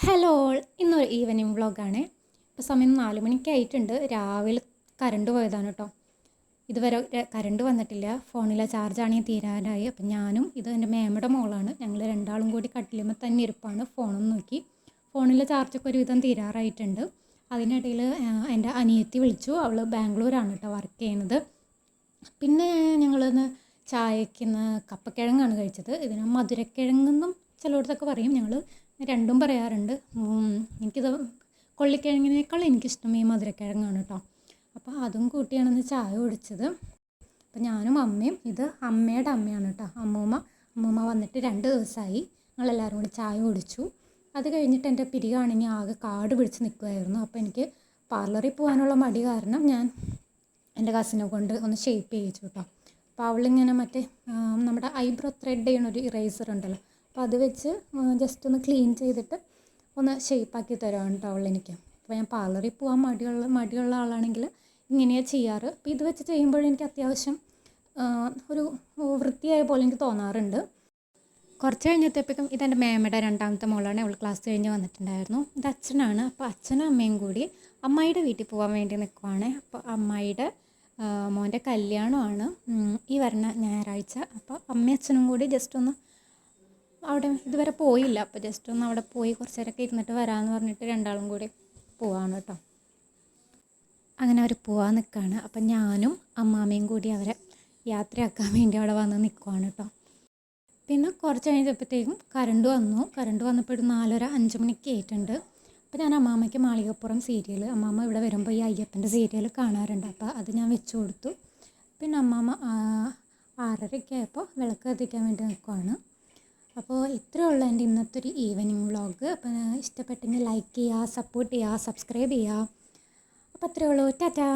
Hello all, ഇന്നൊരു evening വ്ളോഗാണ്. ഇപ്പോൾ സമയം 4 മണിക്ക് ആയിട്ടുണ്ട്. രാവിലെ കറണ്ട് പോയതാണ് കേട്ടോ. ഇതുവരെ കറണ്ട് വന്നിട്ടില്ല. ഫോണിലെ ചാർജാണെങ്കിൽ തീരാനായി. അപ്പം ഞാനും ഇത് എൻ്റെ മേമയുടെ മോളാണ്, ഞങ്ങൾ രണ്ടാളും കൂടി കട്ടിലുമ്പോൾ തന്നെ ഇരിപ്പാണ്, ഫോണും നോക്കി. ഫോണിലെ ചാർജൊക്കെ ഒരുവിധം തീരാറായിട്ടുണ്ട്. അതിനിടയിൽ എൻ്റെ അനിയത്തി വിളിച്ചു. അവൾ ബാംഗ്ലൂരാണ് കേട്ടോ വർക്ക് ചെയ്യുന്നത്. പിന്നെ ഞങ്ങളിന്ന് ചായക്ക് ഇന്ന് കപ്പക്കിഴങ്ങാണ് കഴിച്ചത്. ഇതിന് മധുരക്കിഴങ്ങെന്നും ചിലയിടത്തൊക്കെ പറയും, ഞങ്ങൾ രണ്ടും പറയാറുണ്ട്. എനിക്കിത് കൊള്ളിക്കിഴങ്ങിനേക്കാൾ എനിക്കിഷ്ടം ഈ മധുരക്കിഴങ്ങാണ് കേട്ടോ. അപ്പോൾ അതും കൂട്ടിയാണ് ഇന്ന് ചായ കുടിച്ചത്. അപ്പോൾ ഞാനും അമ്മയും, ഇത് അമ്മയുടെ അമ്മയാണ് കേട്ടോ, അമ്മൂമ്മ വന്നിട്ട് 2 ദിവസമായി. ഞങ്ങളെല്ലാവരും കൂടി ചായ കുടിച്ചു. അത് കഴിഞ്ഞിട്ട് എൻ്റെ പിരികാണെങ്കിൽ ആകെ കാട് പിടിച്ച് നിൽക്കുമായിരുന്നു. അപ്പോൾ എനിക്ക് പാർലറിൽ പോകാനുള്ള മടി കാരണം ഞാൻ എൻ്റെ കസിനെ കൊണ്ട് ഒന്ന് ഷേപ്പ് ചെയ്യിച്ചു കേട്ടോ. അപ്പോൾ അവളിങ്ങനെ മറ്റേ നമ്മുടെ ഐബ്രോ ത്രെഡ് ചെയ്യണൊരു ഇറേസർ ഉണ്ടല്ലോ, അപ്പോൾ അത് വെച്ച് ജസ്റ്റ് ഒന്ന് ക്ലീൻ ചെയ്തിട്ട് ഒന്ന് ഷേപ്പാക്കി തരാണ് കേട്ടോ അവളെനിക്ക്. അപ്പോൾ ഞാൻ പാർലറിൽ പോകാൻ മടിയുള്ള ആളാണെങ്കിൽ ഇങ്ങനെയാണ് ചെയ്യാറ്. അപ്പോൾ ഇത് വെച്ച് ചെയ്യുമ്പോഴെനിക്ക് അത്യാവശ്യം ഒരു വൃത്തിയായ പോലെ എനിക്ക് തോന്നാറുണ്ട്. കുറച്ച് കഴിഞ്ഞപ്പോഴേക്കും ഇതെൻ്റെ മേമയുടെ 2ാമത്തെ മോളാണ്. അവൾ ക്ലാസ് കഴിഞ്ഞ് വന്നിട്ടുണ്ടായിരുന്നു. ഇത് അച്ഛനാണ്. അപ്പോൾ അച്ഛനും അമ്മയും കൂടി അമ്മായിയുടെ വീട്ടിൽ പോകാൻ വേണ്ടി നിൽക്കുവാണ്. അപ്പോൾ അമ്മായിയുടെ മോൻ്റെ കല്യാണമാണ് ഈ വരുന്ന ഞായറാഴ്ച. അപ്പോൾ അമ്മയും അച്ഛനും കൂടി ജസ്റ്റ് ഒന്ന് അവിടെ ഇതുവരെ പോയില്ല, അപ്പോൾ ജസ്റ്റ് ഒന്ന് അവിടെ പോയി കുറച്ച് നേരമൊക്കെ ഇരുന്നിട്ട് വരാമെന്ന് പറഞ്ഞിട്ട് രണ്ടാളും കൂടി പോവാണ് കേട്ടോ. അങ്ങനെ അവർ പോകാൻ നിൽക്കുകയാണ്. അപ്പം ഞാനും അമ്മാമ്മയും കൂടി അവരെ യാത്രയാക്കാൻ വേണ്ടി അവിടെ വന്ന് നിൽക്കുവാണ് കേട്ടോ. പിന്നെ കുറച്ച് കഴിഞ്ഞപ്പോഴത്തേക്കും കറണ്ട് വന്നപ്പോൾ ഒരു 4:30-5 മണിക്ക് ആയിട്ടുണ്ട്. അപ്പോൾ ഞാൻ അമ്മാമ്മയ്ക്ക് മാളികപ്പുറം സീരിയൽ, അമ്മാമ്മ ഇവിടെ വരുമ്പോൾ ഈ അയ്യപ്പൻ്റെ സീരിയൽ കാണാറുണ്ട്, അപ്പോൾ അത് ഞാൻ വെച്ച് കൊടുത്തു. പിന്നെ അമ്മാമ്മ 6:30 ആയപ്പോൾ വിളക്ക് കത്തിക്കാൻ വേണ്ടി നിൽക്കുവാണ്. അപ്പോൾ ഇത്രയേ ഉള്ളൂ എൻ്റെ ഇന്നത്തെ ഒരു ഈവനിങ് വ്ളോഗ്. അപ്പോൾ ഇഷ്ടപ്പെട്ടെങ്കിൽ ലൈക്ക് ചെയ്യുക, സപ്പോർട്ട് ചെയ്യുക, സബ്സ്ക്രൈബ് ചെയ്യുക. അപ്പോൾ അത്രയേ ഉള്ളൂ. ടാറ്റാ.